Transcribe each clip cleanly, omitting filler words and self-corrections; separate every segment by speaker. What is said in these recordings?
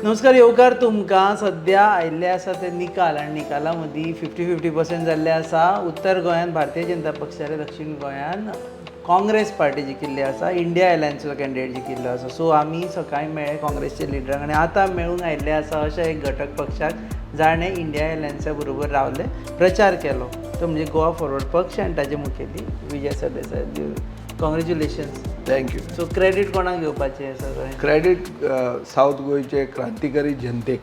Speaker 1: नमस्कार. येवकार तुमकां. सध्या आयिल्ले आसा ते निकाल आनी निकाला मदीं 50-50% जाल्ले आसा. उत्तर गोंयांत भारतीय जनता पक्षाचे, दक्षिण गोंयांत काँग्रेस पार्टी जिखिल्ली आसा. इंडिया अलायन्सचो कॅन्डिडेट जिखिल्लो आसा. सो आमी सकाळीं मेळ्ळे काँग्रेसचे लिडराक आनी आतां मेळून आयिल्ले आसा अशा एक घटक पक्षाक जाणें इंडिया अलायन्सा बरोबर रावले, प्रचार केलो. तो म्हणजे गोवा फॉरवर्ड पक्ष आनी ताचे मुखेली Vijay Sardesai. Congratulations.
Speaker 2: Thank you.
Speaker 1: So credit कोणाक घेवपाचें हें सगळें?
Speaker 2: क्रेडीट सावथ गोंयचे क्रांतिकारी जनतेक.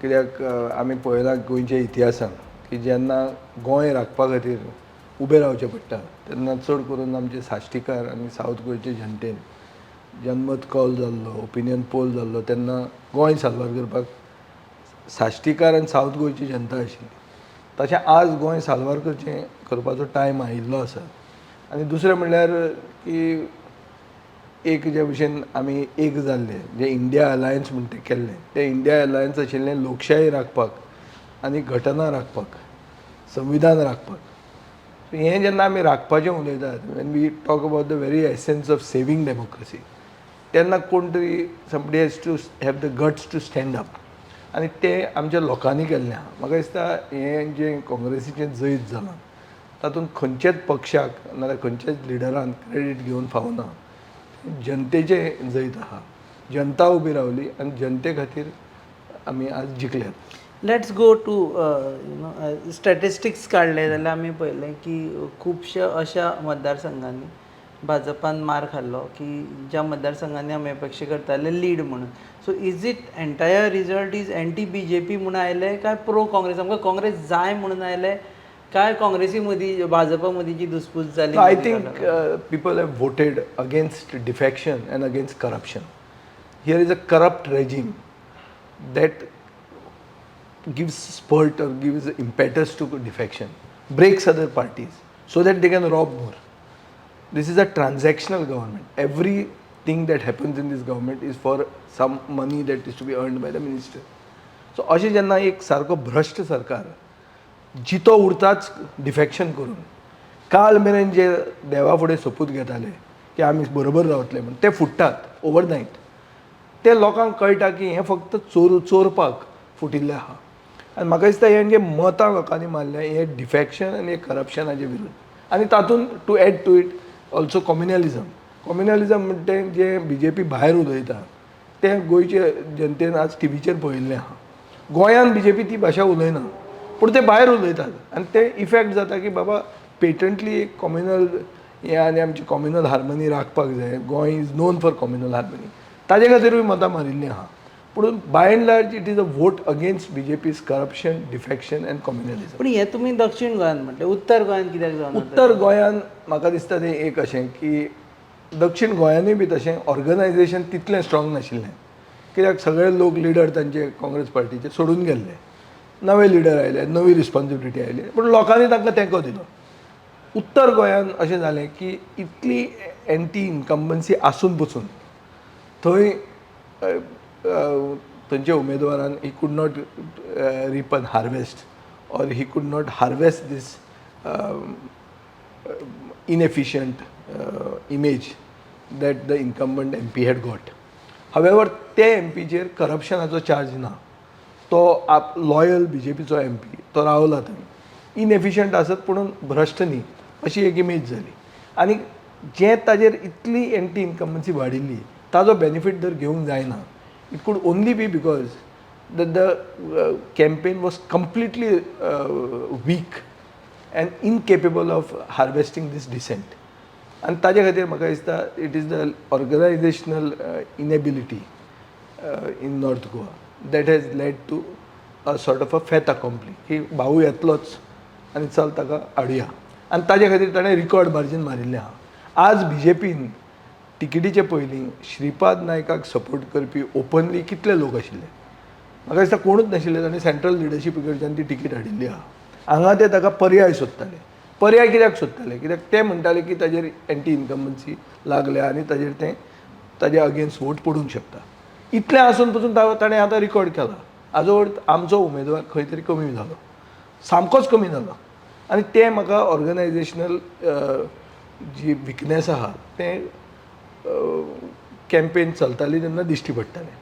Speaker 2: कित्याक आमी पळयलां गोंयच्या इतिहासान की जेन्ना गोंय राखपा खातीर उबें रावचें पडटा तेन्ना चड करून आमचे साश्टीकार आनी सावथ गोंयचे जनतेन जनमत कौल जाल्लो, ओपिनियन पोल जाल्लो तेन्ना गोंय साल्वार करपाक साश्टीकार आनी सावथ गोंयची जनता आशिल्ली. तशें आज गोंय साल्वार करपाचो टायम आयिल्लो आसा. आनी दुसरें म्हणल्यार की एक जे भशेन आमी एक जाल्ले, जे इंडिया अलायन्स म्हणटा तें केल्लें, तें इंडिया अलायन्स आशिल्लें लोकशाही राखपाक आनी घटना राखपाक, संविधान राखपाक. हें जेन्ना आमी राखपाचें उलयतात, when we talk about the very essence of saving democracy, तेन्ना कोण तरी somebody has to have the guts to stand up. आनी तें आमच्या लोकांनी केल्लें आहा. म्हाका दिसता हें जें काँग्रेसीचें जैत जालां तातूंत खंयचेच पक्षाक नाजाल्यार खंयचेच लिडरान क्रेडीट घेवन फावना. जनतेचें जैत आहा. जनता उबी रावली आनी जनते खातीर आमी आज जिखल्यात.
Speaker 1: लेट्स गो टू स्टॅटिस्टिक्स काडले जाल्यार आमी पळयलें की खुबश्या अशा मतदारसंघांनी भाजपान मार खाल्लो की ज्या मतदारसंघांनी आमी अपेक्षा करताले लीड म्हणून. So is it entire result is anti BJP म्हणून आयले काय प्रो काँग्रेस? आमकां काँग्रेस जाय म्हणून आयले काय काँग्रेसी मदीं भाजपा मदींची धुसफूस जाली?
Speaker 2: I think people have voted against defection end against corruption. Here is a corrupt regime that gives spurt or gives impetus to defection, breaks other parties so that they can rob more. This is a transactional government. Everything that happens in this government is for some money that is to be earned by the minister. So अशें जेन्ना एक सारको भ्रश्ट सरकार जितो उरताच defection करून काल मेरेन जे देवा फुडें सोपूत घेताले की आमी बरोबर रावतले म्हणून ते फुट्टात ओवरनायट. ते लोकांक कळटा की हें फक्त चोरपाक फुटिल्लें आहा. आनी म्हाका दिसता हें जें मतां लोकांनी मारलें हें डिफेक्शन आनी हें करप्शनाचे विरूद्ध. आनी तातूंत to add to it also communalism. Communalism म्हणटा तें जें BJP भायर उलयता तें गोंयचे जनतेन आज टीव्हीचेर पळयल्लें आहा. गोंयांत BJP ती भाशा उलयना पूण ते भायर उलयतात आनी ते इफेक्ट जाता की बाबा पेटंटली एक कम्युनल हें आनी आमची कम्युनल हार्मनी राखपाक जाय. Goa is known for communal harmony. ताजे खातीरूय मतां मारिल्लीं आहा. पूण by and large it is a vote against BJP's corruption, defection and communalism.
Speaker 1: पूण हें तुमी दक्षिण गोंयांत म्हणलें, उत्तर गोंयांत कित्याक जावना?
Speaker 2: उत्तर गोंयांत म्हाका दिसता तें एक अशें की दक्षिण गोंयानूय बी तशें ऑर्गनायजेशन तितलें स्ट्रॉंग नाशिल्लें. कित्याक सगळे लोक लिडर तांचे काँग्रेस पार्टीचे सोडून गेल्ले. नवे लिडर आयले, नवी रिस्पॉन्सिबिलिटी आयली पूण लोकांनी तांकां तेंको दिलो. उत्तर गोंयांत अशें जालें की इतली एंटी इनकम्बन्सी आसून पसून थंय थंयच्या उमेदवारान he could not reap an harvest or he could not harvest this inefficient image that the incumbent MP had got. However ते MPचेर करप्शनाचो चार्ज ना. तो लॉयल BJPचो MP तो रावला थंय. इनएफिशियंट आसत पुणून भ्रश्ट न्ही अशी एक इमेज जाली. आनी जें ताजेर इतली एंटी इनकम्बन्सी वाडिल्ली ताजो बेनिफीट जर घेवंक जायना. It could only be because the campaign was completely weak and incapable of harvesting this dissent. आनी ताजे खातीर म्हाका दिसता it is the organisational inability in North Goa that has led to a sort of a fait accompli की भाऊ येतलोच आनी चल ताका हाडुया. आनी ताजे खातीर ताणें रिकॉर्ड मार्जीन मारिल्लें आहा. आज BJPन टिकेटीचे पयलीं श्रीपाद नायकाक सपोर्ट करपी ओपनली कितले लोक आशिल्ले? म्हाका दिसता कोणूच नाशिल्ले. ताणें सेंट्रल लिडरशीप कडच्यान ती टिकेट हाडिल्ली आहा. हांगा ते ताका पर्याय सोदताले. पर्याय कित्याक सोदताले? कित्याक ते म्हणटाले की ताजेर एंटी इनकम्बन्सी लागल्या आनी ताजेर तें ताजे अगेन्स्ट वोट पडूंक शकता. इतलें आसून पसून ताणें आतां रिकॉर्ड केला. हाजो अर्थ आमचो उमेदवार खंय तरी कमी जालो, सामकोच कमी जालो. आनी तें म्हाका ऑर्गनायजेशनल जी विकनेस आहा तें कॅम्पेन चलताली तेन्ना दिश्टी पडटालें.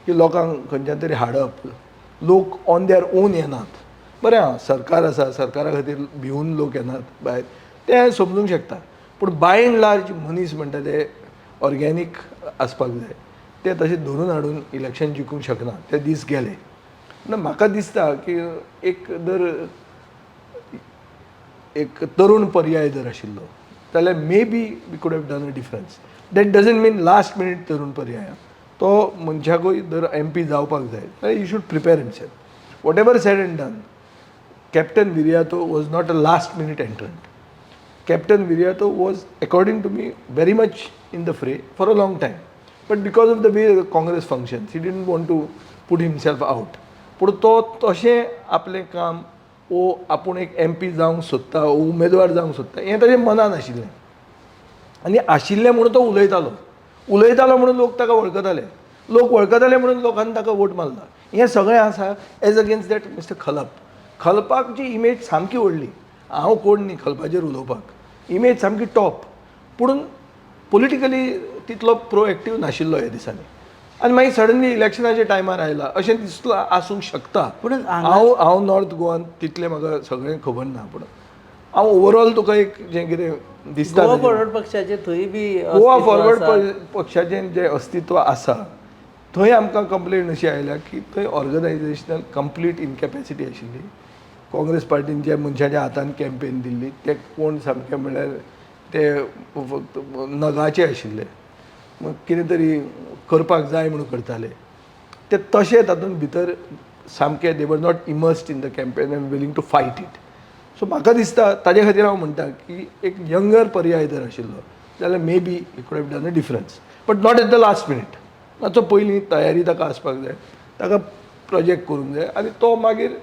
Speaker 2: की लोकांक खंयच्यान तरी हाडप, लोक ऑन देअर ओन येनात. बरें आहा, सरकार आसा, सरकारा खातीर भिवून लोक येनात भायर, तें समजूंक शकता. पूण बाय एंड लार्ज मनीस म्हणटा ते ऑर्गेनीक आसपाक जाय. ते तशें धरून हाडून इलेक्शन जिखूंक शकना, ते दीस गेले. म्हाका दिसता की एक तरूण पर्याय जर आशिल्लो जाल्यार मे be we could have done a difference. That doesn't mean last minute तरूण पर्याय. तो मनशाकूय जर MP जावपाक जाय जाल्यार you should prepare himself. Whatever said and done, captain Viriato was not a last minute entrant. Captain Viriato was, according to me, very much in the fray for a long time. But because of the way the Congress functions, he didn't want to put himself out. पूण तो तशें आपलें काम वो आपूण एक MP जावंक सोदता, उमेदवार जावंक सोदता, हें ताच्या मनान आशिल्लें. आनी आशिल्लें म्हणून तो उलयतालो म्हणून लोक ताका वळखताले. लोक वळखताले म्हणून लोकांनी ताका वोट मारला. हें सगळें आसा एज अगेन्स्ट दॅट मिस्टर खलपाची इमेज सामकी व्हडली. हांव कोण न्ही खलपाचेर उलोवपाक, इमेज सामकी टॉप, पूण पॉलिटिकली तितलो प्रोएक्टीव नाशिल्लो ह्या दिसांनी. आनी मागीर सडनली इलेक्शनाच्या टायमार आयला अशें दिसलो आसूंक शकता.
Speaker 1: पूण
Speaker 2: हांव नॉर्थ गोवान तितलें म्हाका सगळें खबर ना, पूण हांव ओवरऑल तुका एक जें कितें दिसता
Speaker 1: गोवा फॉरवर्ड पक्षाचे थंय बी
Speaker 2: गोवा फॉरवर्ड पक्षाचें जें अस्तित्व आसा थंय आमकां कंप्लेंट अशी आयल्या की थंय ऑर्गनायजेशनल कंप्लीट इनकॅपेसिटी आशिल्ली. काँग्रेस पार्टीन ज्या मनशाच्या हातान कॅम्पेन दिल्ली ते कोण सामकें म्हणल्यार ते फक्त नगाचे आशिल्ले, मग कितें तरी करपाक जाय म्हणून करताले ते तशें तातूंत भितर सामकें they were not immersed in the campaign and willing to fight it. So म्हाका दिसता ताजे खातीर हांव म्हणटा की एक यंगर पर्याय जर आशिल्लो जाल्यार may be it could have done a difference, but not at the last minute. मातसो पयलीं तयारी ताका आसपाक जाय, ताका प्रोजेक्ट करूंक जाय आनी तो मागीर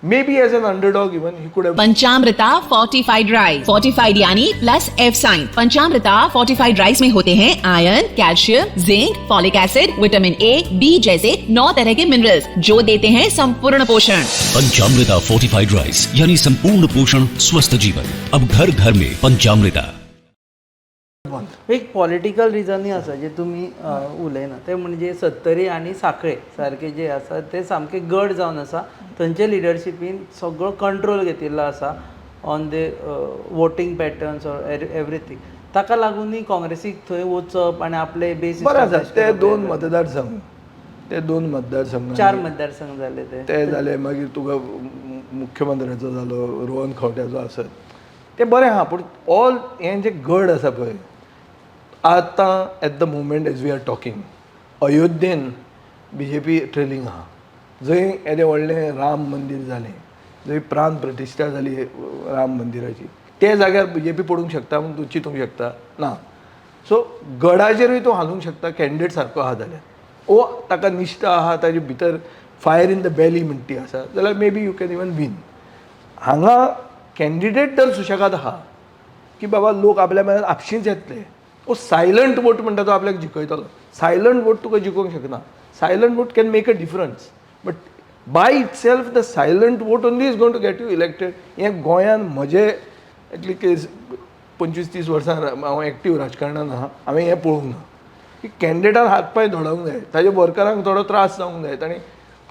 Speaker 2: maybe as an underdog even he could have.
Speaker 3: Panchamrita fortified rice, fortified यानी plus F sign. Panchamrita fortified rice में होते हैं iron, calcium, zinc, folic acid, vitamin A, B जैसे 9 तरह के मिनरल्स जो देते हैं संपूर्ण पोषण.
Speaker 4: पंचामृता फोर्टिफाइड राइस यानी संपूर्ण पोषण स्वस्थ जीवन. अब घर घर में पंचामृता.
Speaker 1: एक पॉलिटिकल रिजनूय आसा जे तुमी उलयना ते म्हणजे सत्तरी आनी सांखळे सारके जे आसा ते सामके गट जावन आसा. थंयचे लिडरशिपीन सगळो कंट्रोल घेतिल्लो आसा on the voting patterns or everything. ताका लागून काँग्रेसीक थंय वचप आनी आपले बेस
Speaker 2: बरें आसा. ते दोन मतदारसंघ
Speaker 1: 4 मतदारसंघ जाले
Speaker 2: ते जाले. मागीर तुका मुख्यमंत्र्याचो जालो, रोहन खंवट्याचो आसत, ते बरें आहा. पूण ऑल हें जे गड आसा पळय आतां at the moment as we are talking अयोध्येन BJP ट्रेलिंग आहा. जंय येदें व्हडलें राम मंदीर जालें, जंय प्राण प्रतिश्ठा जाली राम मंदिराची, ते जाग्यार BJP पडूंक शकता म्हूण तूं चिंतूंक शकता ना. सो गडाचेरूय तूं हालूंक शकता कॅन्डिडेट सारको आहा जाल्यार, ओ ताका निश्ठा आहा, ताजे भितर फायर इन द बेली म्हणटा ती आसा जाल्यार may be you can even win. हांगा कॅन्डिडेट तर सुशेगाद आहा की बाबा लोक आपल्या मनात आपशींच येतले. ओ सायलंट वोट म्हणटा तो आपल्याक जिखयतलो. सायलंट वोट तुका जिखोवंक शकना. Silent vote can make a difference, but by itself the silent vote only is going to get you elected. हें गोंयान म्हजे एटली 25-30 वर्सां हांव एक्टीव राजकारणान आहा, हांवें हें पळोवंक ना की कॅन्डिडेटान हातपाय धोडावंक जाय, ताजे वर्करांक थोडो त्रास जावंक जाय, ताणी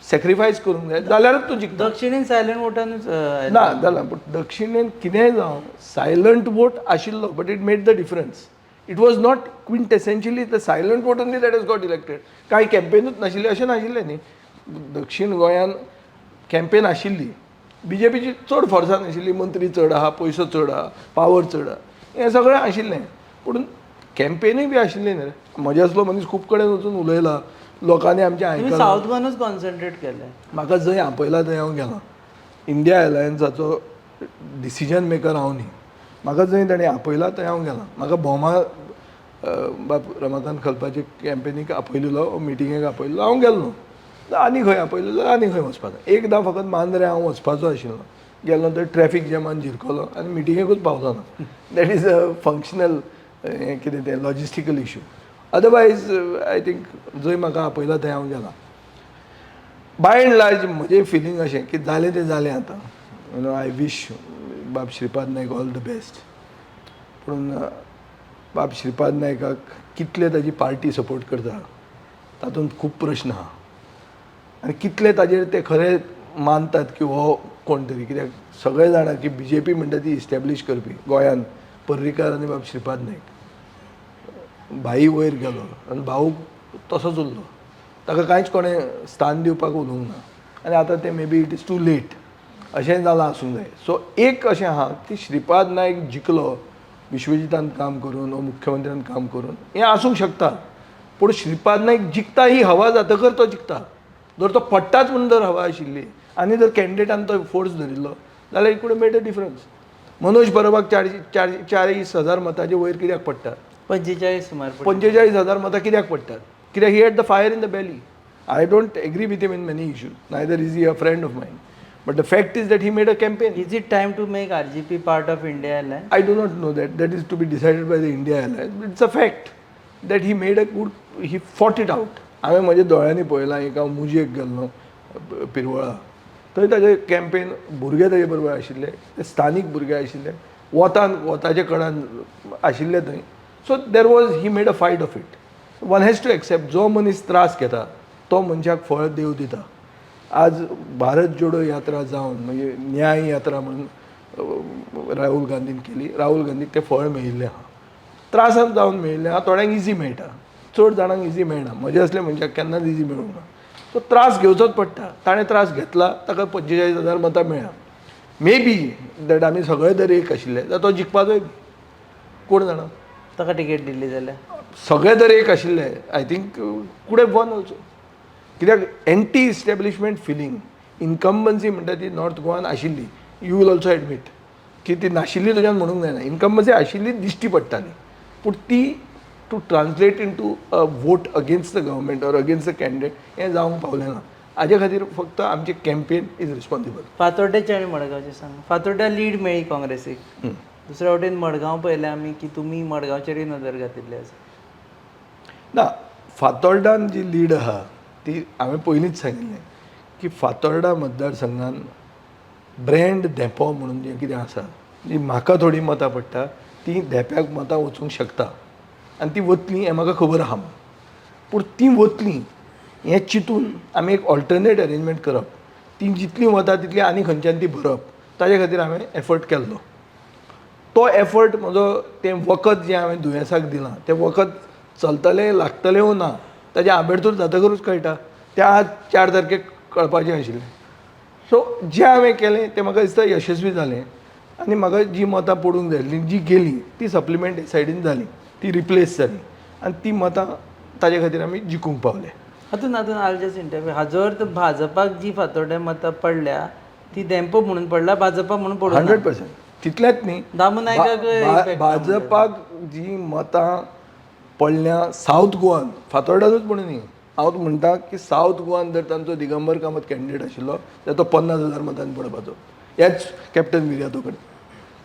Speaker 2: सॅक्रिफायस करूंक जाय जाल्यारच तूं जिखता.
Speaker 1: दक्षिणेन सायलंट वोटानूच
Speaker 2: ना जालां, पूण दक्षिणेन कितेंय जावं सायलंट वोट आशिल्लो but it made the difference. It was not quintessentially the silent vote only that is got elected. कांय कॅम्पेनूच नाशिल्ले अशें नाशिल्लें न्ही. दक्षिण गोंयान कॅम्पेन आशिल्ली, BJPची चड फोर्सान आशिल्ली, मंत्री चड आहा, पयसो चड आहा, पावर चड आहा, हें सगळें आशिल्लें. पूण कॅम्पेनूय बी आशिल्ली न्ही रे. म्हजे असलो मनीस खूब कडेन वचून उलयला, लोकांनी आमचें आयकलां.
Speaker 1: सावथ गोवानूच कॉन्सन्ट्रेट केलें.
Speaker 2: म्हाका जंय आपयला थंय हांव गेलां. इंडिया अलायन्साचो डिसिजन मेकर हांव न्ही. म्हाका जंय ताणें आपयला थंय हांव गेलां. म्हाका भोमा बाब रमाकांत खलपाचे कॅम्पेनीक आपयलेलो, मिटिंगेक आपयलेलो, हांव गेल्लो. आनी खंय आपयलेलो आनी खंय वचपाचो. एकदां फकत मांद्रे हांव वचपाचो आशिल्लो, गेल्लो थंय ट्रॅफीक जॅमान झिरकलो आनी मिटिंगेकूच पावलो ना. दॅट इज अ फंक्शनल हें कितें तें logistical issue. Otherwise I think जंय म्हाका आपयला थंय हांव गेलां. बाय एंड लार्ज म्हजें फिलींग अशें की जालें तें जालें आतां. यू नो आय वीश बाब Shripad Naik all the best. पूण बाब श्रीपाद नायकाक कितले ताजी पार्टी सपोर्ट करता तातूंत खूब प्रश्न आहा. आनी कितले ताजेर ते खरे मानतात की हो कोण तरी, कित्याक सगळे जाणां की BJP म्हणटा ती इस्टॅब्लीश करपी गोंयांत पर्रीकार आनी बाब श्रीपाद नायक भाई वयर गेलो आनी भाऊ तसोच उरलो, ताका कांयच कोणें स्थान दिवपाक उलोवंक ना आनी आतां ते may be it is too late अशें जालां आसूंक जाय. सो एक अशें आहा की श्रीपाद नायक जिखलो विश्वजितान काम करून वा मुख्यमंत्र्यान काम करून हें आसूंक शकता, पूण श्रीपाद नायक जिखता ही हवा जातकर तो जिखता. जर तो पडटाच म्हणून जर हवा आशिल्ली आनी जर कॅन्डिडेटान तो फोर्स धरिल्लो जाल्यार it would made a difference. Manoj परबाक 40,000 मतांचे वयर कित्याक पडटा?
Speaker 1: 45 सुमार
Speaker 2: 45,000 मतां कित्याक पडटात? कित्याक ही had the fire in the belly. I don't agree with him in many issues, neither is he a friend of mine, but the fact is that he made a campaign.
Speaker 1: Is it time to make RGP part of India alliance?
Speaker 2: I do not know that. That is to be decided by the India Alliance. But it's a fact that he made a good, he fought it out. हांवें म्हज्या दोळ्यांनी पळयलां, एक हांव मुजयेक गेल्लो पिरवळा, थंय ताजें campaign भुरगे ताजे बरोबर आशिल्ले, ते स्थानीक भुरगे आशिल्ले, वताचे कडान आशिल्ले थंय. So there was he made a fight of it. One has to accept जो मनीस त्रास घेता तो मनशाक फळ देव दिता. आज भारत जोडो यात्रा जावन म्हणजे न्याय यात्रा म्हणून राहुल गांधीन केली, राहुल गांधीक ते फळ मेळिल्लें आहा, त्रासान जावन मेळिल्लें आहा. थोड्यांक इजी मेळटा, चड जाणांक इजी मेळना, म्हजे असले मनशाक केन्नाच इजी मेळूंक ना. तो त्रास घेवचोच पडटा. ताणें त्रास घेतला, ताका 45,000 मतां मेळ्ळा. मे बी दॅट आमी सगळे जर एक आशिल्ले जाल्यार तो जिखपाचोय कोण जाणा.
Speaker 1: ताका टिकेट दिल्ली जाल्यार
Speaker 2: सगळे जर एक आशिल्ले आय थिंक कुड हॅव वन ऑल्सो. कित्याक एंटी इस्टॅब्लिशमेंट फिलींग इन्कम्बन्सी म्हणटा ती नॉर्थ गोवान आशिल्ली. यू वील ऑल्सो एडमीट की ती नाशिल्ली तुज्यान म्हणूंक जायना. इन्कम्बन्सी आशिल्ली दिश्टी पडटाली, पूण ती to translate into a vote against the government or against the candidate हें जावंक पावलें ना. हाजे खातीर फक्त आमचें कॅम्पेन इज रिस्पॉन्सिबल.
Speaker 1: फातोड्डेचे आनी मडगांवचे सांग. फातोड्ड्या लीड मेळ्ळी काँग्रेसीक, दुसऱ्या वटेन मडगांव पळयलें आमी की तुमी मडगांवचेरूय नदर घातिल्ली आसा.
Speaker 2: ना, फातोर्डान जी लीड आहा ती हांवें पयलींच सांगिल्लें की फातोर्डा मतदारसंघान ब्रँड देंपो म्हणून जें कितें आसा, जी म्हाका थोडी मतां पडटा ती देंप्याक मतां वचूंक शकता आनी ती वतलीं हें म्हाका खबर आहा. पूण ती वतलीं हें चिंतून आमी एक ऑल्टरनेट अरेंजमेंट करप, ती जितलीं वता तितली आनी खंयच्यान ती भरप, ताजे खातीर हांवें एफर्ट केल्लो. तो एफर्ट म्हजो तें वखद जें हांवें दुयेंसाक दिलां तें वखद चलतलें लागतलें वो ना ताजें आबेडतोर जातकरूच कळटा. तें आज 4 तारखेक कळपाचें आशिल्लें. सो जें हांवें केलें तें म्हाका दिसता यशस्वी जालें आनी म्हाका जी मतां पडूंक जाय जी गेलीं ती सप्लिमेंट हे सायडीन जाली, ती रिप्लेस जाली आनी ती मतां ताजे खातीर आमी जिखूंक पावले.
Speaker 1: हातून आल जस्ट इंटरव्यू हाजो अर्थ भाजपाक जी फातोड्ड्या मतां पडल्या ती देंपो म्हणून पडला, भाजपा म्हणून पडूं
Speaker 2: 100% तितलेंच न्ही.
Speaker 1: दामू नायकाक
Speaker 2: भाजपाक जी मतां पडल्या सावथ गोवान, फातोर्डानूच म्हणून न्ही, हांव म्हणटा की सावथ गोवान जर तांचो दिगंबर कामत कॅन्डिडेट आशिल्लो जाल्यार तो 50,000 मतांनी पडपाचो. हेच कॅप्टन विर्यातो कडेन.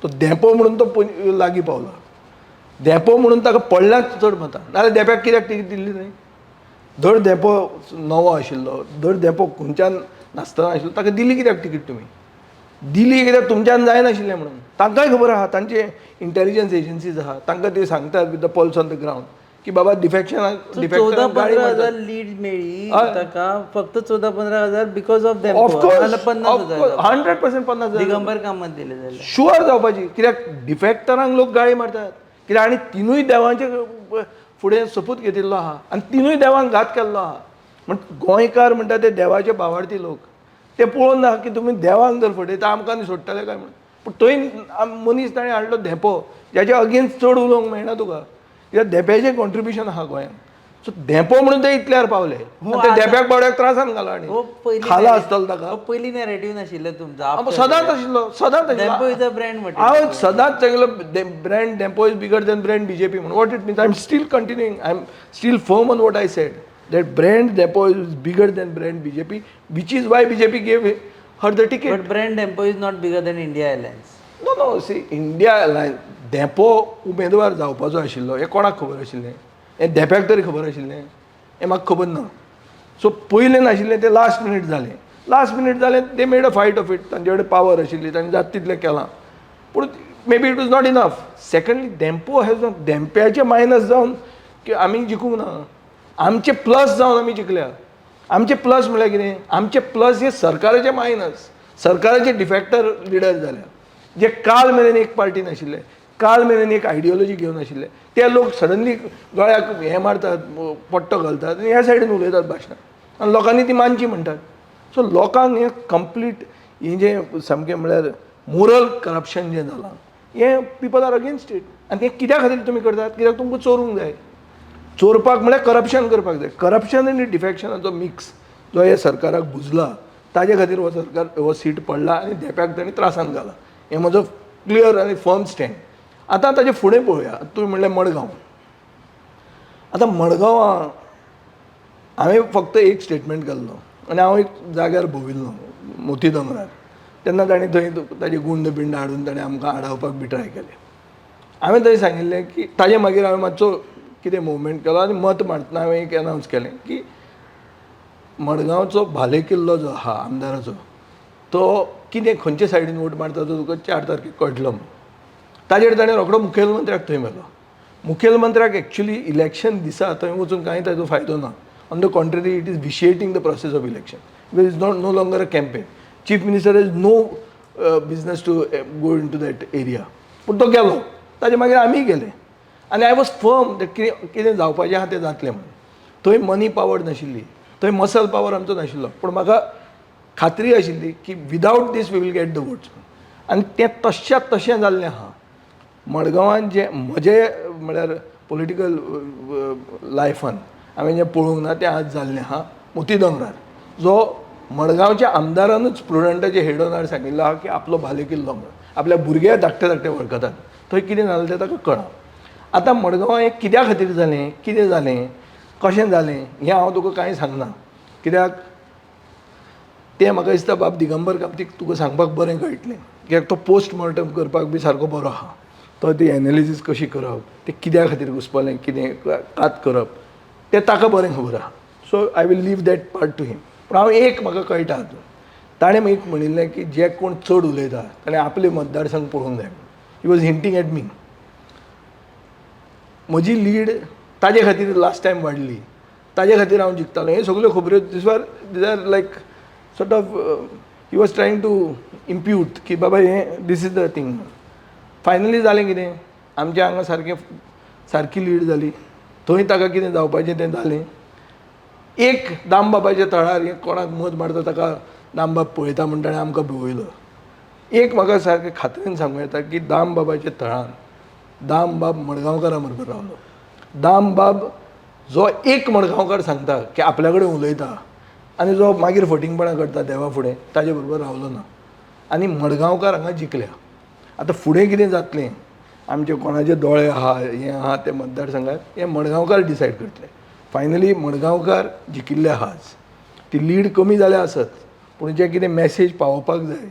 Speaker 2: तो देंपो म्हणून तो लागीं पावलो. देंपो म्हणून ताका पडल्याच चड मतां, नाल्यार देंप्याक कित्याक टिकेट दिल्ली न्हय. धर देंपो नवो आशिल्लो, धर देंपो खंयच्यान नासतना आशिल्लो, ताका दिली कित्याक टिकेट तुमी? दिली कित्याक तुमच्यान जायनाशिल्लें म्हणून. तांकांय खबर आहा, तांचे इंटेलिजन्स एजन्सीज आहा, तांकां ते सांगतात with the pulse on the ground की बाबा डिफेक्शनाक
Speaker 1: 14-15,000 लीड मेळ्ळी ताका, फक्त 14-15,000 because of Dempo.
Speaker 2: Of course
Speaker 1: 50,000
Speaker 2: 100% 50,000
Speaker 1: Digambar Kamat दिले जाल्यार
Speaker 2: शुअर जावपाची. कित्याक डिफेक्टरांक लोक गाळी मारतात, कित्याक आनी तिनूय देवांचे फुडें सपूत घेतिल्लो आहा आनी तिनूय देवांक घात केल्लो आहा. म्हण गोंयकार म्हणटा ते देवाचे भावार्थी लोक, ते पळोवन ना की तुमी देवांक जर फटयता आमकां न्ही सोडटले काय म्हणून. पूण थंय मनीस ताणें हाडलो देंपो, ज्याचे अगेन्स्ट चड उलोवंक मेळना तुका, कित्याक देंप्याचें कॉन्ट्रिब्युशन आहा गोंयांत. सो देंपो म्हणून ते इतल्यार पावले. ते देंप्याक बावड्याक त्रासान घालो आनी खाला आसतलो ताका.
Speaker 1: पयलीं नॅरेटिव्ह नाशिल्लें तुमचो,
Speaker 2: सदांच आशिल्लो, सदांच
Speaker 1: देंपो इज अ ब्रँड म्हणटा.
Speaker 2: हांव सदांच सांगलो brand Dempo is bigger than brand BJP म्हणून. What it means, I am still continuing, I am still firm on what I said, that brand Dempo is bigger than brand BJP, which is why BJP gave her the ticket.
Speaker 1: But brand Dempo is not bigger than India alliance.
Speaker 2: No see, India alliance Dempo उमेदवार जावपाचो आशिल्लो हें कोणाक खबर आशिल्लें? हें देंप्याक तरी खबर आशिल्लें? हें म्हाका खबर ना. सो पयलें नाशिल्लें तें लास्ट मिनीट जालें. They made a fight of it. तांचे कडेन पावर आशिल्ली, तांणी जाता तितलें केलां, पूण may B it was not enough. Secondly Dempo has not, देंप्याचे मायनस जावन की आमी जिखूंक ना, आमचे प्लस जावन आमी जिखल्या. आमचे प्लस म्हळ्यार कितें, आमचे प्लस हे सरकाराचे मायनस, सरकाराचे डिफॅक्टर लिडर जाल्या, जे काल मेरेन एक पार्टी नाशिल्ले, काल मेरेन एक आयडियोलॉजी घेवन आशिल्ले, ते लोक सडनली गळ्याक हे मारतात, पट्टो घालतात आनी ह्या सायडीन उलयतात भाशणां, आनी लोकांनी ती मानची म्हणटात. सो लोकांक हें कंप्लीट हें जें सामकें म्हळ्यार मोरल करप्शन जें जालां, हें पीपल आर अगेन्स्ट इट. आनी तें कित्या खातीर तुमी करतात, कित्याक तुमकां चोरूंक जाय. चोरपाक म्हळ्यार करप्शन करपाक जाय. करप्शन आनी डिफॅक्शनाचो मिक्स जो हे सरकाराक बुजला, ताजे खातीर हो सरकार हो सीट पडला आनी देप्याक ताणें त्रासान घाला. हें म्हजो क्लियर आनी फर्म स्टँड. आतां ताजे फुडें पळोवया. तुवें म्हणलें मडगांव. आतां मडगांवां हांवें फक्त एक स्टेटमेंट घाल्लो आनी हांव एक जाग्यार भोंविल्लो मोती दोंगरार. तेन्ना ताणें थंय ताजे गुंड बिंड हाडून ताणें आमकां आडावपाक बी ट्राय केलें. हांवें थंय सांगिल्लें की ताजे मागीर हांवें मातसो कितें मुवमेंट केलो आनी मत मारतना हांवें एक अनावन्स केलें की मडगांवचो भाले किल्लो जो आहा आमदाराचो, तो कितें खंयचे सायडीन वोट मारता तो तुका 4 तारखेक कळटलो म्हणून. ताजेर ताणें रोखडो मुखेलमंत्र्याक थंय मेलो. मुखेलमंत्र्याक एक्चुली इलेक्शन दिसा थंय वचून कांय ताजो फायदो ना. On the contrary, it is vitiating the process of election. It is no longer a campaign. Chief minister is no business to go in to that area. पूण तो गेलो. ताजे मागीर आमी गेले आनी आय वॉज फर्म दॅट कितें जावपाचें आहा तें जातलें म्हणून. थंय मनी पावर नाशिल्ली, थंय मसल पावर आमचो नाशिल्लो, पूण म्हाका खात्री आशिल्ली की without this we will get the votes. आनी तें तश्या तशें जाल्लें आहा. मडगांवान जें म्हजें म्हळ्यार पॉलिटिकल लायफान हांवें जें पळोवंक ना तें आज जाल्लें आहा मोती दोंगरार. जो मडगांवच्या आमदारानूच प्रुडंटाचे हेड ऑनर सांगिल्लो आहा की आपलो भाले किल्लो म्हणून. आपल्या भुरग्याक धाकटे धाकटे वळखतात. थंय कितें जालें तें ताका कळना. आतां मडगांव हें कित्या खातीर जालें, कितें जालें, कशें जालें हें हांव तुका कांय सांगना. कित्याक तें म्हाका दिसता बाब दिगंबर कामतीक तुका सांगपाक बरें कळटलें. कित्याक तो पोस्ट मॉर्टम करपाक बी सारको बरो आहा. तो ती एनालिसीस कशी करप, तें कित्या खातीर घुसपलें, कितें कात करप, तें ताका बरें खबर आहा. So I will leave that part to him. पूण हांव एक म्हाका कळटा हातून, ताणें एक म्हणिल्लें की जे कोण चड उलयता ताणें आपले मतदारसंघ पळोवंक जाय. He was hinting at me. म्हजी लीड ताजे खातीर लास्ट टायम वाडली, ताजे खातीर हांव जिखतालो. हे सगल्यो खबऱ्यो this are like sort of he was trying to impute की बाबा हें this is the thing. Finally जालें कितें, आमच्या हांगा सारकी लीड जाली. थंय ताका कितें जावपाचें तें जालें. एक दामबाबाच्या थळार हें कोणाक मत मारता ताका दामबाब पळयता म्हण ताणें आमकां भिवयलो. एक म्हाका सारकें खात्रीन सांगूं येता की दामबाबाच्या थळार दामबाब मडगांवकारां बरोबर रावलो. दामबाब जो एक मडगांवकार सांगता की आपल्या कडेन उलयता आनी जो मागीर फटिंगपणां करता देवा फुडें, ताजे बरोबर रावलो ना. आनी मडगांवकार हांगा जिखल्या. आतां फुडें कितें जातलें, आमचे कोणाचे दोळे आहा हें आहा ते मतदारसंघात, हें मडगांवकार डिसायड करतले. फायनली मडगांवकार जिखिल्ले आहाच. ती लीड कमी जाल्या आसत, पूण जें कितें मॅसेज पावोवपाक जाय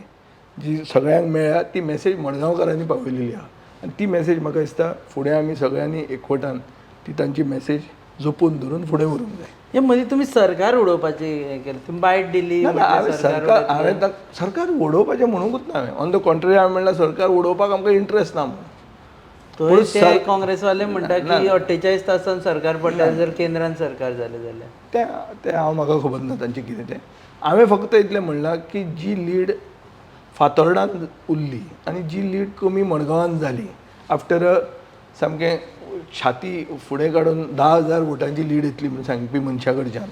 Speaker 2: जी सगळ्यांक मेळ्ळ्या ती मॅसेज मडगांवकारांनी पावयलेली आहा. आनी ती मॅसेज म्हाका दिसता फुडें आमी सगळ्यांनी एकवटान ती तांची मॅसेज जपून धरून फुडें व्हरूंक जाय.
Speaker 1: हे मदीं तुमी सरकार उडोवपाची हें केलें, तुमी बायट दिली.
Speaker 2: हांवें सरकार उडोवपाचें म्हणूंकूच ना. हांवें ऑन द कॉन्ट्ररी हांवें म्हणल्यार सरकार उडोवपाक आमकां इंट्रस्ट ना म्हणून.
Speaker 1: ते काँग्रेसवाले म्हणटा की 48 तासान सरकार पडटा जर केंद्रान सरकार जालें जाल्यार.
Speaker 2: तें हांव म्हाका खबर ना तांचें कितें तें. हांवें फक्त इतलें म्हणलां की जी लीड फातोर्डान उरली आनी जी लीड कमी मडगांवान जाली आफ्टर सामकें छाती फुडें काडून 10,000 वोटांची लीड येतली म्हणून सांगपी मनशा कडच्यान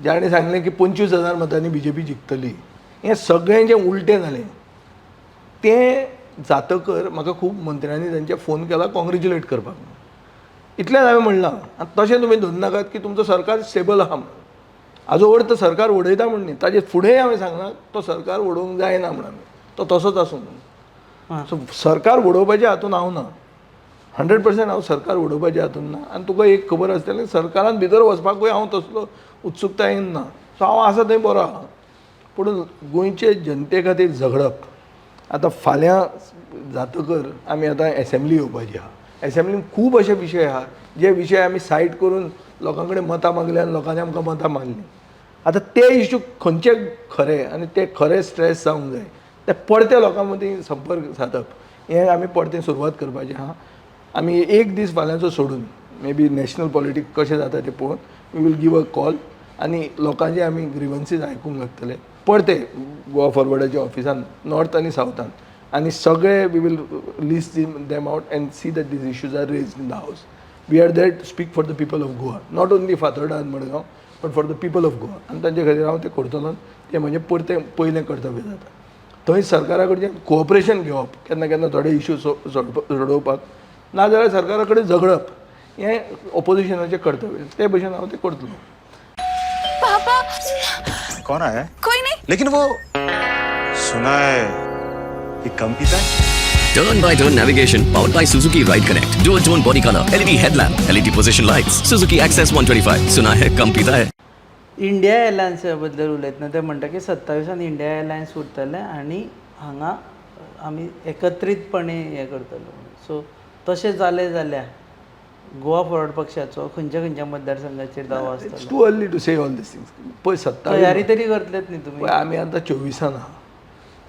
Speaker 2: जाणें सांगलें की 25,000 मतांनी BJP जिखतली. हें सगळें जें उलटें जालें तें जातकर म्हाका खूब मंत्र्यांनी तांचे फोन केला कॉंग्रेच्युलेट करपाक. इतलेंच हांवें म्हणलां. आतां तशें तुमी धरून नाकात की तुमचो सरकार स्टेबल आहा म्हणून. हाजो अर्थ सरकार उडयता म्हण न्ही, ताजे फुडेंय हांवें सांगलां तो सरकार उडोवंक जायना म्हणून आमी, तो तसोच आसूं म्हणून. सो सरकार उडोवपाच्या हातून हांव ना. 100% हांव सरकार उडोवपाच्या हातून ना. आनी तुका एक खबर आसतलें सरकारान भितर वचपाकूय हांव तसलो उत्सुकतायेन ना. सो हांव आसा थंय बरो आहा. पूण गोंयचे जनते खातीर झगडप. आतां फाल्यां जातकर आमी आतां एसेंब्ली येवपाची आहा. एसेंब्लीन खूब अशे विशय आहा जे विशय आमी सायड करून लोकां कडेन मतां मागले आनी लोकांनी आमकां मतां मारलीं. आतां ते इश्यू खंयचे खरे आनी ते खरे स्ट्रेस जावंक जाय ते पडते लोकां मदीं संपर्क सादप हें आमी पडते सुरवात करपाचें आहा. आमी एक दीस फाल्यांचो सोडून मे बी नॅशनल पॉलिटिक्स कशें जाता तें पळोवन we will give a call आनी लोकांचे आमी ग्रिवन्सीस आयकूंक लागतले परते गोवा फॉरवर्डाच्या ऑफिसान नॉर्थ आनी सावथान आनी सगळे we will list them out and see that these issues are raised in the house. We are there to speak for the people of Goa, not only Fatorda आनी Madgaon but for the people of Goa. आनी तांचे खातीर हांव तें करतलो. तें म्हणजे परतें पयलें कर्तव्य जाता. थंय सरकारा कडच्यान कोऑपरेशन घेवप केन्ना केन्ना थोडे इश्यू सोडोवपाक, नाजाल्यार सरकारा कडेन झगडप हें ऑपोजिशनाचें कर्तव्य. ते भशेन हांव तें करतलो.
Speaker 5: पापा
Speaker 6: कौन आया है?
Speaker 5: कोई नहीं.
Speaker 6: लेकिन वो सुना है कि कम पीता है.
Speaker 4: Turn by turn navigation powered by Suzuki Ride Connect. Dual tone body color, LED headlamp, LED position lights. Suzuki Access 125. सुना है कम पीता है.
Speaker 1: इंडिया एअरलायन्सा बद्दल उलयतना ते म्हणटा की 27 इंडिया एअरलायन्स उरतले आनी हांगा आमी एकत्रीतपणे हें करतलो. सो तशें जालें जाल्यार गोवा फॉरवर्ड पक्षाचो खंयच्या खंयच्या मतदारसंघाचेर दावो
Speaker 2: इट्स
Speaker 1: आसतलो.
Speaker 2: Too early to say all these things. पळय
Speaker 1: तयारी
Speaker 2: 27
Speaker 1: तरी करतलेत न्ही तुमी.
Speaker 2: पळय आमी आतां 24 आहा,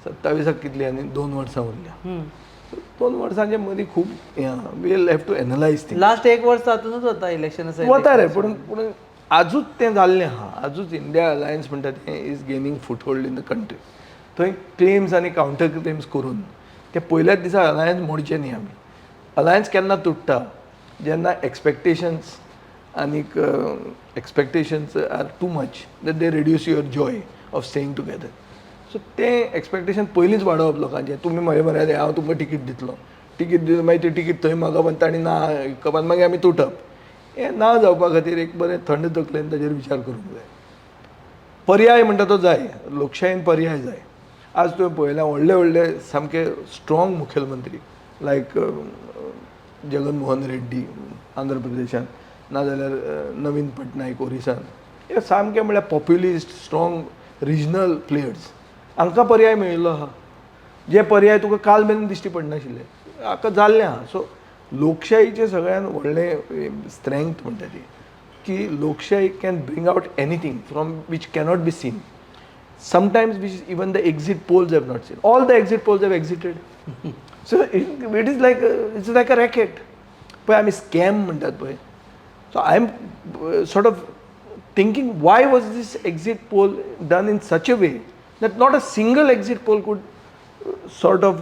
Speaker 2: 27 कितली आनी 2 वर्सां उरल्या. 2 वर्सांचे मदीं खूब हें आहा. Will have to analyse things.
Speaker 1: Last 1 वर्स तातूंतच वता इलेक्शन
Speaker 2: वता रे, पूण आजूच तें जाल्लें आहा. आजूच इंडिया अलायन्स म्हणटा तें इज गेनींग फूटहोल्ड इन द कंट्री. थंय क्लेम्स आनी कावंटर क्लेम्स करून ते पयल्याच दिसा अलायन्स मोडचें न्ही आमी. अलायन्स केन्ना तुट्टा जेन्ना एक्सपेक्टेशन्स आनीक expectations are too much that they reduce your joy of staying together. So तें एक्सपेक्टेशन पयलींच वाडोवप लोकांचें. तुमी म्हळें हांव तुमकां तिकीट दितलो, तिकीट दिवन मागीर ती तिकीट थंय मागप आनी ताणी ना आयकप आनी मागीर आमी तुटप. हें ना जावपा खातीर एक बरें थंड तकलेन ताचेर विचार करूंक जाय. पर्याय म्हणटा तो जाय. लोकशायेन पर्याय जाय. आज तुवें पळयलां व्हडले व्हडले सामके स्ट्रॉंग मुखेलमंत्री लायक जगन मोहन रेड्डी आंध्र प्रदेशान, नाजाल्यार नवीन पटनायक ओरिसान, हे सामके म्हळ्यार पॉप्युलिस्ट स्ट्रॉंग रिजनल प्लेयर्स. हांकां पर्याय मेळिल्लो आहा. जे पर्याय तुका काल मेरेन दिश्टी पडनाशिल्ले हाका जाल्लें आहा. सो लोकशायेचें सगळ्यान व्हडलें स्ट्रेंथ म्हणटा ती की लोकशाही can bring out anything from which cannot be seen. Sometimes which even the exit polls have not seen. All the exit polls have exited. So it is like a racket. पळय आमी scam म्हणटात पळय. So I am sort of thinking why was this exit poll done in such a way that not a single exit poll could sort of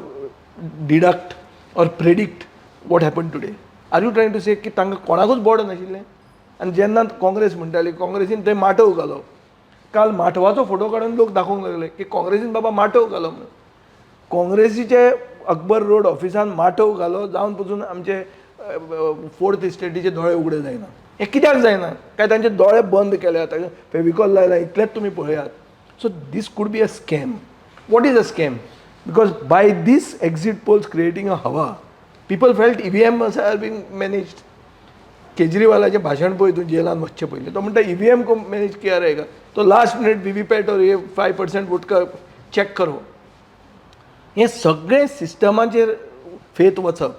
Speaker 2: deduct or predict what happen today. R you trying to से की तांकां कोणाकूच board नाशिल्लें. आनी जेन्ना काँग्रेस म्हणटाली काँग्रेसीन थंय माटोव घालो. काल माटवाचो फोटो काडून लोक दाखोवंक लागले की काँग्रेसीन बाबा माटोव घालो म्हणून. काँग्रेसीचे अकबर रोड ऑफिसान माटोव घालो जावन पसून आमचे 4th इस्टेटीचे दोळे उगडे जायना. हें कित्याक जायना? काय तांचे दोळे बंद केले आतां फेविकॉल लायला इतलेंच तुमी पळयात. So this could be a scam. What is a scam? Because by this exit polls creating a हवा people felt EVM are been managed. केजरीवालाचें भाशण पळय तूं जेलान वचचे पयलीं तो म्हणटा EVM को मॅनेज किया रहेगा. तो लास्ट मिनट VVPAT और ये 5% वोट का चॅक करो. हें सगळें सिस्टमाचेर फेत वचप.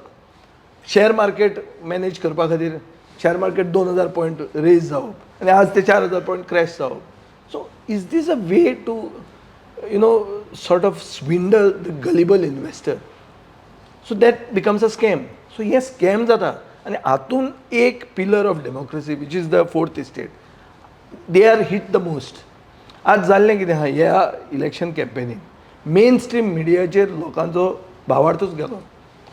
Speaker 2: शेअर मार्केट मॅनेज करपा खातीर शेअर मार्केट 2000 पॉयंट रेज जावप आनी आज ते 4000 पॉयंट क्रॅश जावप. So is this a way to sort of swindle the gullible investor. So that becomes a scam. So हे स्कॅम जाता आनी हातून एक pillar of democracy which is the 4th estate they are hit the most. आज जाल्लें कितें आहा ह्या इलेक्शन कॅम्पेनीन मेन स्ट्रीम मिडियाचेर लोकांचो भावार्थूच गेलो,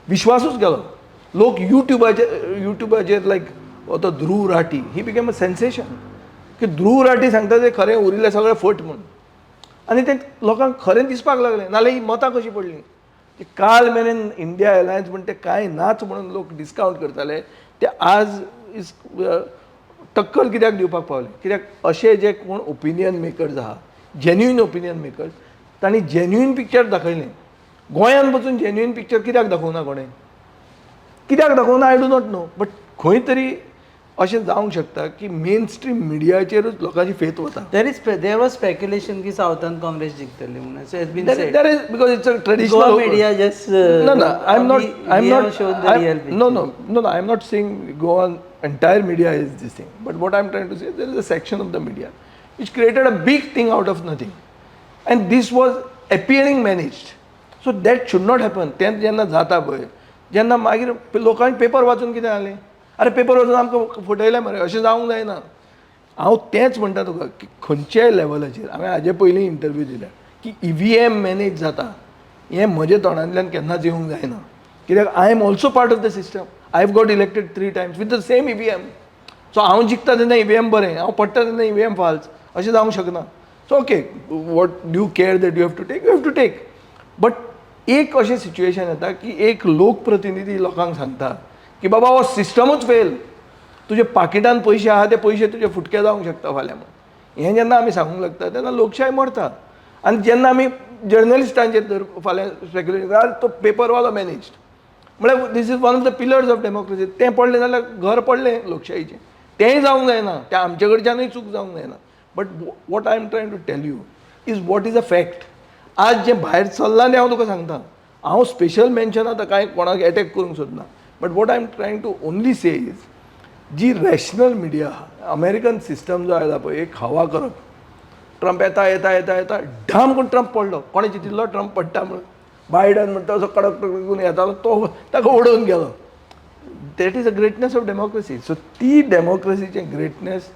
Speaker 2: विश्वासूच गेलो. लोक युट्यूबाचेर लायक तो Dhruv Rathee he became a sensation की ध्रुव राठी सांगता ते खरें उरिल्लें सगळें फट म्हणून. आनी तें लोकांक खरें दिसपाक लागलें. नाल्यार ही मतां कशी पडलीं. काल मेरेन इंडिया अलायन्स म्हणटा तें कांय नाच म्हणून लोक डिस्कावंट करताले ते आज इज टक्कर कित्याक दिवपाक पावले? कित्याक अशे जे कोण ओपिनियन मेकर्स आहा जेन्युइन ओपिनियन मेकर्स तांणी जेन्युइन पिक्चर दाखयलें. गोंयांत बसून जेन्युइन पिक्चर कित्याक दाखोवना कोणें? कित्याक दाखोवना I do not know. But खंय तरी अशें जावंक शकता की मेन स्ट्रीम मिडियाचेरूच लोकांची फेथ वता.
Speaker 1: देर वॉज स्पेक्युलेशन की सावथान काँग्रेस जिखतली म्हणून. So it's been said.
Speaker 2: There is because it's a traditional
Speaker 1: Goa media just shown the real picture.
Speaker 2: No, I'm not saying Goa entire media is this thing. But what I'm trying to say, there is a section of the media which created a big thing out of nothing. And this was appearing managed. So that should not happen. तें जेन्ना जाता पळय जेन्ना मागीर लोकांनी paper वाचून कितें जालें? अरे पेपर वाचून आमकां फटयलें मरे अशें जावंक जायना. हांव तेंच म्हणटा तुका की खंयच्याय लेवलाचेर हांवें हाजे पयलीं इंटरव्यू दिल्या की EVM मॅनेज जाता हें म्हज्या तोंडांतल्यान केन्नाच येवंक जायना कित्याक I am also part of the system. I have got elected 3 times with the same EVM. So हांव जिखता तेन्ना EVM बरें, हांव पडटा तेन्ना EVM फाल्स, अशें जावंक शकना. So okay, what due care that you have to take. But एक अशें सिच्युएशन येता की एक लोकप्रतिनिधी लोकांक सांगता की बाबा हो सिस्टमूच फेल, तुजे पाकिटान पयशे आहा ते पयशे तुजे फुटके जावंक शकता फाल्यां म्हणून. हें जेन्ना आमी सांगूंक लागता तेन्ना लोकशाय मरता. आनी जेन्ना आमी जर्नलिस्टांचेर तर फाल्यां स्पेक्युलेट करता तो पेपरवालो मॅनेज्ड म्हळ्यार this is one of the pillars of democracy. तें पडलें जाल्यार घर पडलें लोकशायेचें. तेंय जावंक जायना, तें आमचे कडच्यानूय चूक जावंक जायना. But what I am trying to tell you is what is a fact. आज जें भायर चल्लां तें हांव तुका सांगता. हांव स्पेशल मेन्शन आतां कांय कोणाक एटॅक करूंक सोदना. But what I am trying to only say is जी रॅशनल मिडिया आहा, अमेरिकन सिस्टम जो आयला पळय एक हवा करप. ट्रंप येता येता येता येता ढाम करून ट्रंप पडलो. कोणें चिंतिल्लो ट्रंप पडटा म्हणून. बायडन म्हणटा असो कडक करून येतालो तो ताका उडोवन गेलो. That is a greatness of democracy. So ती डेमोक्रेसीचें ग्रेटनेस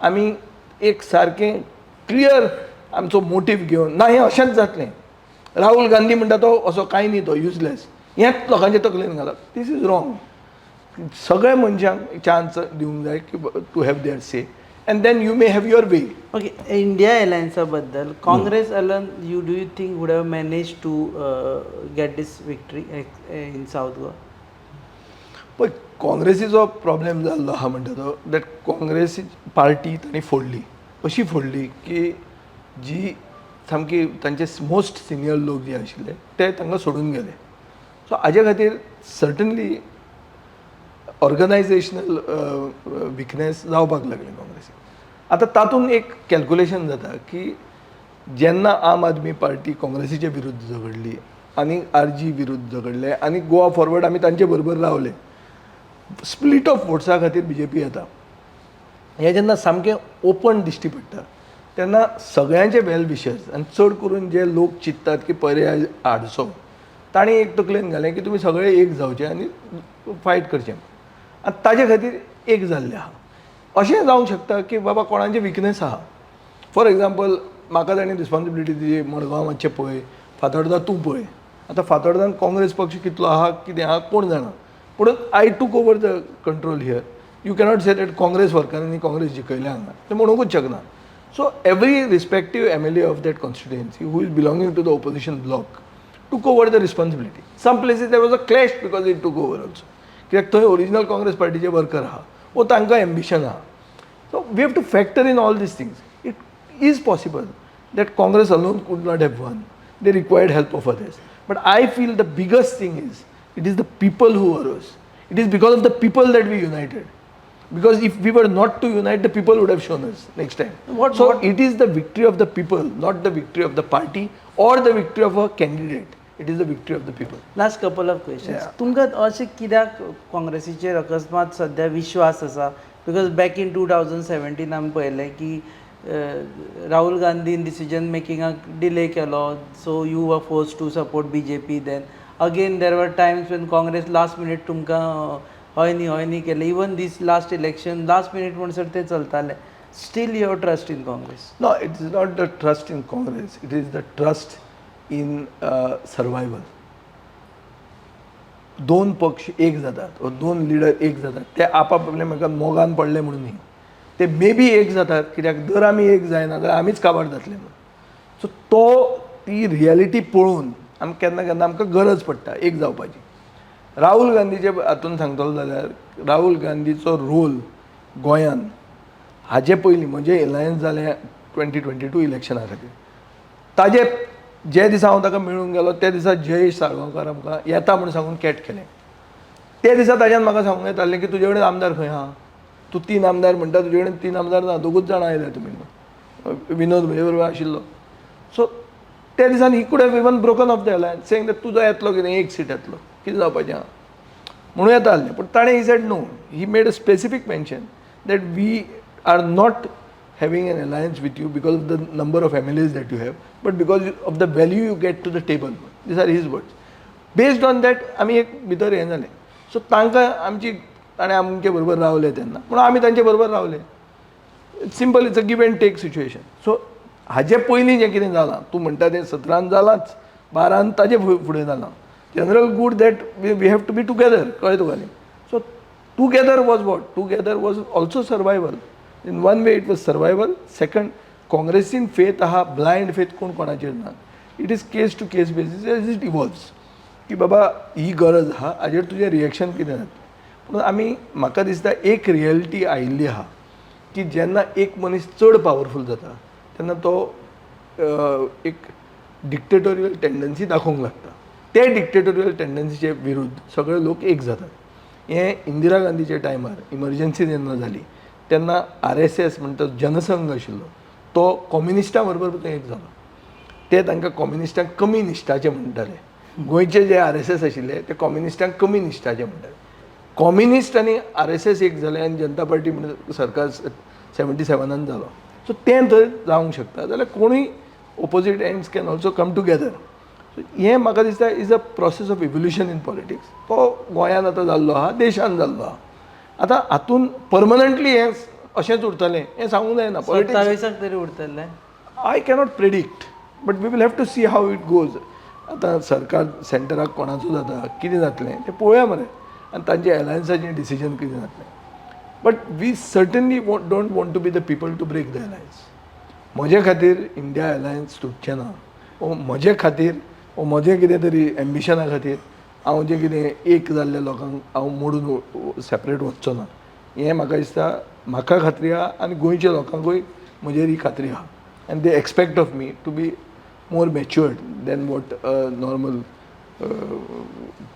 Speaker 2: आमी एक सारकें क्लियर आमचो मोटीव घेवन ना हें अशेंच जातलें. राहुल गांधी म्हणटा तो असो कांय न्ही, तो युजलेस, हेंच लोकांचे तकलेन घालप. This is wrong. सगळ्या मनशांक चान्स दिवंक जाय की to have their say and then you may have your way.
Speaker 1: Okay, India alliance बद्दल Congress alone you do you think would have manage to get this victory in south Goa?
Speaker 2: पळय, काँग्रेसीचो problem जाल्लो आहा म्हणटा तो दॅट काँग्रेस पार्टी तांणी फोडली. अशी फोडली की जी सामकी तांचे मोस्ट सिनियर लोक जे आशिल्ले ते तांकां सोडून गेले. सो हाजे खातीर सर्टनली ऑर्गनायजेशनल विकनेस जावपाक लागली काँग्रेसीक. आतां तातूंत एक कॅल्कुलेशन जाता की जेन्ना आम आदमी पार्टी काँग्रेसीचे विरुद्ध झगडली आनी RG विरुद्ध झगडले आनी गोवा फॉरवर्ड आमी तांचे बरोबर रावले, स्प्लीट ऑफ वोट्सा खातीर BJP येता. हें जेन्ना सामकें ओपन दिश्टी पडटा तेन्ना सगळ्यांचे वेल विशर्स आनी चड करून जे लोक चिंततात की पर्याय हाडचो तांणी एक तकलेन घालें की तुमी सगळे एक जावचे आनी फायट करचें. आनी ताजे खातीर एक जाल्ले आहा. अशें जावंक शकता की बाबा कोणाचे विकनेस आहा. फॉर एग्जाम्पल म्हाका ताणें रिस्पॉन्सिबिलिटी दिली मडगांव मातशें पळय, फातोर्डा तूं पळय. आतां फातोर्डान काँग्रेस पक्ष कितलो आहा कितें आहा कोण जाणा. पूण I took over the control here. You cannot say that Congress वर्करांनी काँग्रेस जिखयलें हांगा, तें म्हणूंकूच शकना. So every respective MLA of that constituency who is belonging to the opposition block took over the responsibility. Some places there was a clash because it took over also. कित्याक थंय original Congress पार्टीचे worker आहा वो तांकां ambition आहा. So we have to factor in all these things. It is possible that Congress alone could not have won. They required help of others. But I feel the biggest thing is it is the people who arose. It is because of the people that we united. Because if we were not to unite, the people would have shown us next time. So it is the victory of the people, not the victory of the party or the victory of a candidate. It is the victory of the people.
Speaker 1: Last couple of questions. तुमकां अशें कित्याक काँग्रेसीचेर अकस्मात सद्या विश्वास आसा? Because back in 2017 आमी पळयलें की राहुल गांधीन डिसिजन मेकिंगाक डिले केलो, so you were force to support BJP. Then again there were times when Congress last minute तुमकां हय न्ही केलें. Even this last election last minute म्हणसर ते चलताले. Still your trust in Congress?
Speaker 2: No, it is not the trust in Congress. It is the trust in survival. दोन पक्ष एक जातात वा दोन लिडर एक जातात. ते आपापले म्हाका मोगान पडले म्हणून न्ही, ते मे बी एक जातात कित्याक जर आमी एक जायना जाल्यार आमीच काबार जातले म्हणून. सो ती रियलिटी पळोवन आमी केन्ना केन्ना आमकां गरज पडटा एक जावपाची. राहुल गांधीचे हातून सांगतलो जाल्यार राहुल गांधीचो रोल गोंयान हाजे पयलीं म्हणजे एलायन्स जालें 2022 इलेक्शना खातीर. ताजे जे दिसा हांव ताका मेळूंक गेलो ते दिसा जयेश साळगांवकार आमकां येता म्हणून सांगून कॅट केलें. ते दिसा ताच्यान म्हाका सांगूंक येतालें की तुजे कडेन आमदार खंय आहा? तूं 3 आमदार म्हणटा, तुजे कडेन 3 आमदार ना, 2 जाणां आयल्या तुमी. विनोद म्हजे बरोबर आशिल्लो. सो त्या दिसान he could have even broken off the alliance saying that तुजो येतलो कितें एक सीट येतलो कितें जावपाचें आहा म्हणून येता आसलें. पूण ताणें he said no. He made a specific mention that we are not having an alliance with you because of the number of MLAs that you have, but because of the value you get to the table. These are his words. Based on that, आमी एक भितर हें जालें. So तांकां आमची ताणें आमचे बरोबर रावले तेन्ना म्हणून आमी तांचे बरोबर रावले. Simple it's a give and take situation. So हाजे पयलीं जें कितें जालां तूं म्हणटा तें 17 जालांच, 12 ताजे फुडें जालां. General good that we have to be together, कळ्ळें तुका न्ही. So together was what, together was also survival. In one way it was survival. Second, काँग्रेसीन फेथ आहा, ब्लायंड फेथ कोणाचेर ना. It is case to case basis as it evolves, की बाबा ही गरज आहा, हाजेर तुजें रिएक्शन कितें जाता. पूण आमी म्हाका दिसता एक रियलिटी आयिल्ली आहा की जेन्ना एक मनीस चड पावरफूल जाता तेन्ना तो एक डिक्टेटोरियल टेंडन्सी दाखोवंक लागता. ते डिक्टेटोरियल टेंडन्सीचे विरुद्ध सगळे लोक एक जातात. हें इंदिरा गांधीच्या टायमार इमर्जन्सी जेन्ना जाली तेन्ना RSS म्हणटा जनसंघ आशिल्लो तो कम्युनिस्टां बरोबर एक जालो. ते तांकां कम्युनिस्टांक कमी निश्ठाचे म्हणटाले. गोंयचे जे RSS आशिल्ले ते कम्युनिस्टांक कमी निश्ठाचे म्हणटाले. कम्युनिस्ट आनी RSS एक जाले आनी जनता पार्टी म्हणटा सरकार 77 जालो. सो तें थंय जावंक शकता जाल्यार कोणूय opposite ends can also come together. So हें म्हाका दिसता is a process of evolution in politics. तो गोंयांत आतां जाल्लो आहा, देशांत जाल्लो आहा. आतां हातून परमनंटली हें अशेंच उरतलें हें सांगूंक जायना. पॉलिटिक्स
Speaker 1: 27 तरी उरतलें.
Speaker 2: I cannot predict but we will have to see how it goes. आतां सरकार सेंटराक कोणाचो जाता, कितें जातलें तें पळोवया मरे, आनी तांचे एलायन्साचें डिसिजन कितें जातलें. But we certainly don't want to be the people to break the alliance. म्हजे खातीर इंडिया एलायन्स तुटचें ना. म्हजे खातीर म्हजें कितें तरी एम्बिशना खातीर हांव जें कितें एक जाल्ल्या लोकांक हांव मोडून सेपरेट वचचो ना. हें म्हाका दिसता म्हाका खात्री आहा आनी गोंयच्या लोकांकूय म्हजेर ही खात्री आहा. And they expect of me to be more matured than what a normal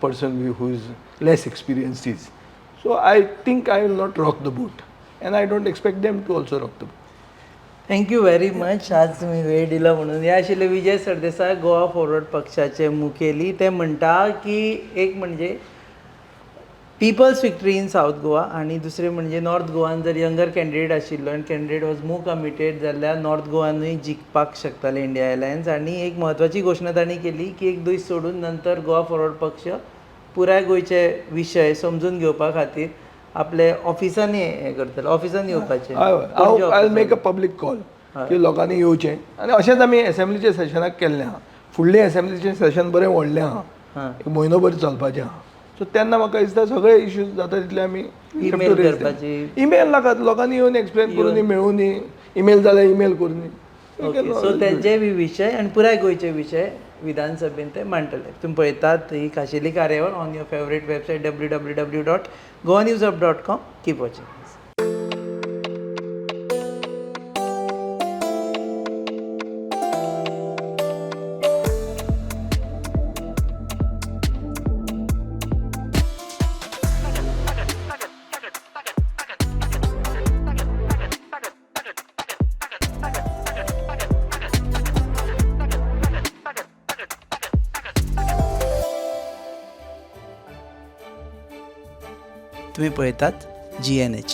Speaker 2: person who is less experienced is. So I think I will not rock the boat and I don't expect them to also rock the boat.
Speaker 1: Thank you very much. आज तुम्ही वेळ दिला म्हणून. हे आशिल्ले Vijay Sardesai, Goa forward पक्षाचे मुखेली. ते म्हणटा की एक म्हणजे people's victory in south Goa आनी दुसरें म्हणजे नॉर्थ गोवान जर यंगर कॅन्डिडेट आशिल्लो आनी कॅन्डिडेट वॉज मोर कमिटेड जाल्यार नॉर्थ गोवानूय जिखपाक शकताले इंडिया एलायन्स. आनी एक म्हत्वाची घोशणा तांणी केली की एक दीस सोडून नंतर गोवा फॉरवर्ड पक्ष पुराय गोंयचे विशय समजून घेवपा खातीर आपले ऑफिसांनी हें करतले, ऑफिसान येवपाचें.
Speaker 2: I will make a public call की लोकांनी येवचें. आनी अशेंच आमी एसेंब्लीच्या सेशनाक केल्लें आहा. फुडलें एसेंब्लीचें सेशन बरें व्हडलें आहा, एक म्हयनोभर चलपाचें आहा. सो तेन्ना म्हाका दिसता सगळे इश्यूज जाता तितले आमी
Speaker 1: ईमेल करपाची.
Speaker 2: ईमेल नाकात, लोकांनी येवन एक्सप्लेन करून मेळून ईमेल जाल्यार ईमेल करून.
Speaker 1: सो तेंचे विशय आनी पुराय गोंयचे विशय विधानसभेन ते मांडटले. तुमी पळयतात ही खाशेली कार्यावळ on your favourite website www.goanewsup.com. Keep watching. तुम्ही पळयतात GNH.